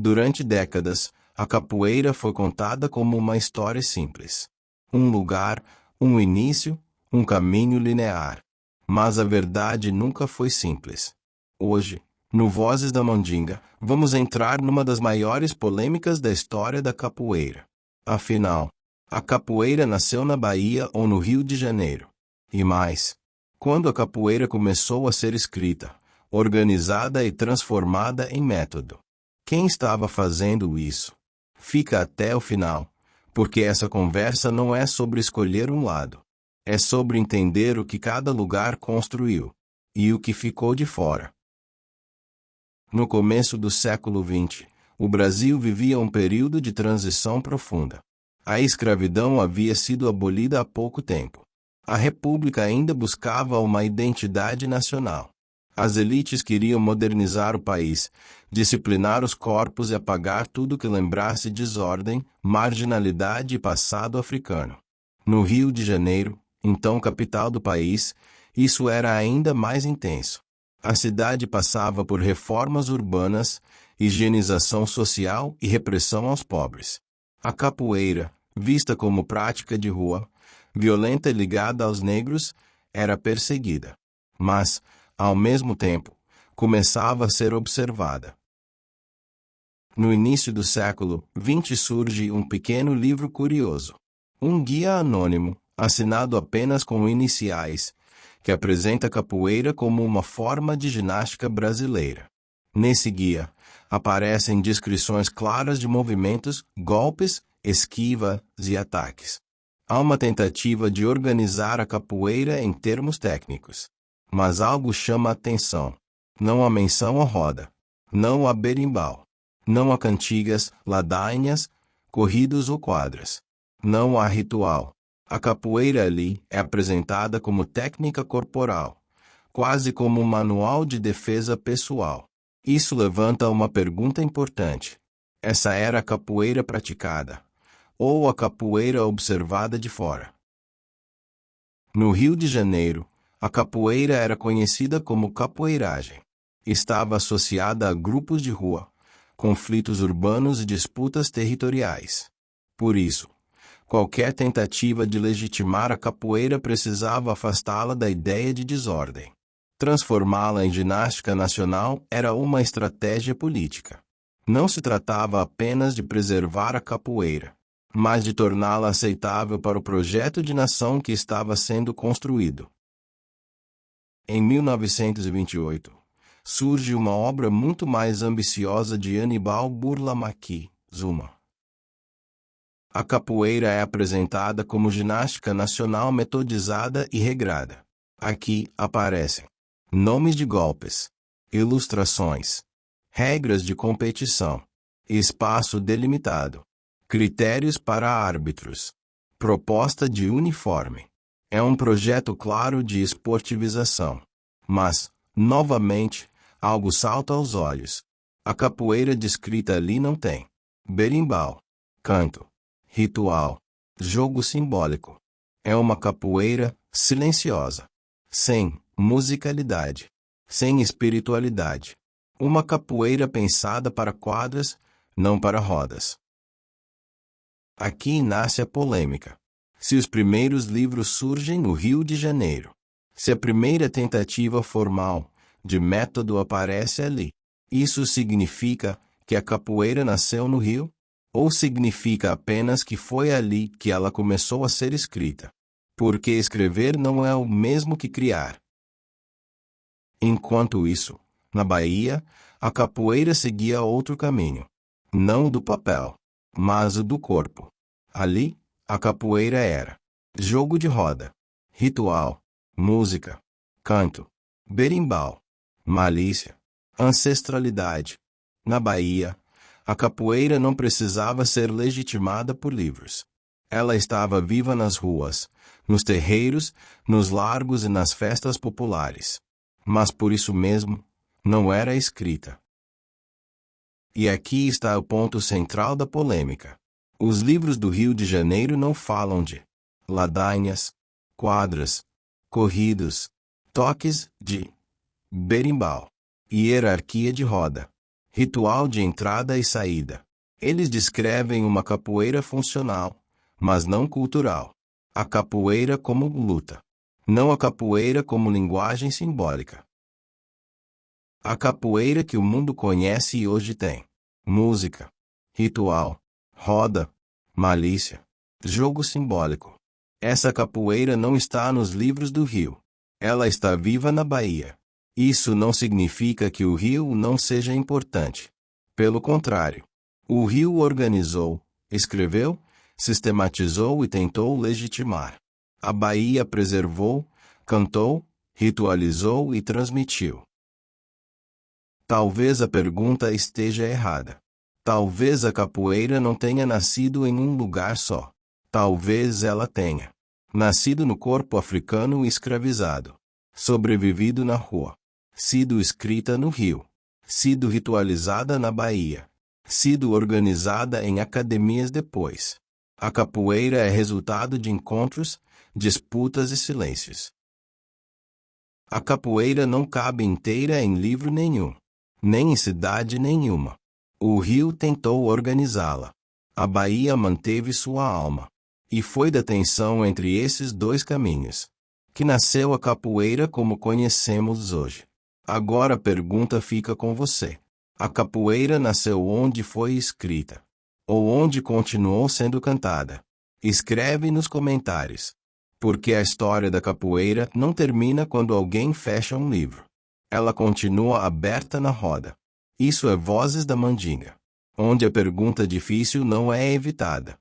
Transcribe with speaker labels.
Speaker 1: Durante décadas, a capoeira foi contada como uma história simples. Um lugar, um início, um caminho linear. Mas a verdade nunca foi simples. Hoje, no Vozes da Mandinga, vamos entrar numa das maiores polêmicas da história da capoeira. Afinal, a capoeira nasceu na Bahia ou no Rio de Janeiro? E mais, quando a capoeira começou a ser escrita, organizada e transformada em método? Quem estava fazendo isso? Fica até o final, porque essa conversa não é sobre escolher um lado. É sobre entender o que cada lugar construiu e o que ficou de fora. No começo do século XX, o Brasil vivia um período de transição profunda. A escravidão havia sido abolida há pouco tempo. A República ainda buscava uma identidade nacional. As elites queriam modernizar o país, disciplinar os corpos e apagar tudo que lembrasse desordem, marginalidade e passado africano. No Rio de Janeiro, então capital do país, isso era ainda mais intenso. A cidade passava por reformas urbanas, higienização social e repressão aos pobres. A capoeira, vista como prática de rua, violenta e ligada aos negros, era perseguida. Mas, ao mesmo tempo, começava a ser observada. No início do século XX surge um pequeno livro curioso. Um guia anônimo, assinado apenas com iniciais, que apresenta a capoeira como uma forma de ginástica brasileira. Nesse guia, aparecem descrições claras de movimentos, golpes, esquivas e ataques. Há uma tentativa de organizar a capoeira em termos técnicos. Mas algo chama a atenção. Não há menção à roda. Não há berimbau. Não há cantigas, ladainhas, corridos ou quadras. Não há ritual. A capoeira ali é apresentada como técnica corporal, quase como um manual de defesa pessoal. Isso levanta uma pergunta importante. Essa era a capoeira praticada, ou a capoeira observada de fora? No Rio de Janeiro, a capoeira era conhecida como capoeiragem. Estava associada a grupos de rua, conflitos urbanos e disputas territoriais. Por isso, qualquer tentativa de legitimar a capoeira precisava afastá-la da ideia de desordem. Transformá-la em ginástica nacional era uma estratégia política. Não se tratava apenas de preservar a capoeira, mas de torná-la aceitável para o projeto de nação que estava sendo construído. Em 1928, surge uma obra muito mais ambiciosa de Aníbal Burlamaqui, Zuma. A capoeira é apresentada como ginástica nacional metodizada e regrada. Aqui aparecem nomes de golpes, ilustrações, regras de competição, espaço delimitado, critérios para árbitros, proposta de uniforme. É um projeto claro de esportivização. Mas, novamente, algo salta aos olhos. A capoeira descrita ali não tem berimbau, canto, ritual, jogo simbólico. É uma capoeira silenciosa, sem musicalidade, sem espiritualidade. Uma capoeira pensada para quadras, não para rodas. Aqui nasce a polêmica. Se os primeiros livros surgem no Rio de Janeiro, se a primeira tentativa formal de método aparece ali, isso significa que a capoeira nasceu no Rio? Ou significa apenas que foi ali que ela começou a ser escrita? Porque escrever não é o mesmo que criar. Enquanto isso, na Bahia, a capoeira seguia outro caminho. Não o do papel, mas o do corpo. Ali, a capoeira era jogo de roda, ritual, música, canto, berimbau, malícia, ancestralidade. Na Bahia, a capoeira não precisava ser legitimada por livros. Ela estava viva nas ruas, nos terreiros, nos largos e nas festas populares. Mas por isso mesmo, não era escrita. E aqui está o ponto central da polêmica. Os livros do Rio de Janeiro não falam de ladainhas, quadras, corridos, toques de berimbau, hierarquia de roda, Ritual de entrada e saída. Eles descrevem uma capoeira funcional, mas não cultural. A capoeira como luta. Não a capoeira como linguagem simbólica. A capoeira que o mundo conhece e hoje tem. Música, ritual, roda, malícia, jogo simbólico. Essa capoeira não está nos livros do Rio. Ela está viva na Bahia. Isso não significa que o Rio não seja importante. Pelo contrário, o Rio organizou, escreveu, sistematizou e tentou legitimar. A Bahia preservou, cantou, ritualizou e transmitiu. Talvez a pergunta esteja errada. Talvez a capoeira não tenha nascido em um lugar só. Talvez ela tenha nascido no corpo africano e escravizado, sobrevivido na rua, sido escrita no Rio, sido ritualizada na Bahia, sido organizada em academias depois. A capoeira é resultado de encontros, disputas e silêncios. A capoeira não cabe inteira em livro nenhum, nem em cidade nenhuma. O Rio tentou organizá-la. A Bahia manteve sua alma. E foi da tensão entre esses dois caminhos que nasceu a capoeira como conhecemos hoje. Agora a pergunta fica com você. A capoeira nasceu onde foi escrita? Ou onde continuou sendo cantada? Escreve nos comentários. Porque a história da capoeira não termina quando alguém fecha um livro. Ela continua aberta na roda. Isso é Vozes da Mandinga, onde a pergunta difícil não é evitada.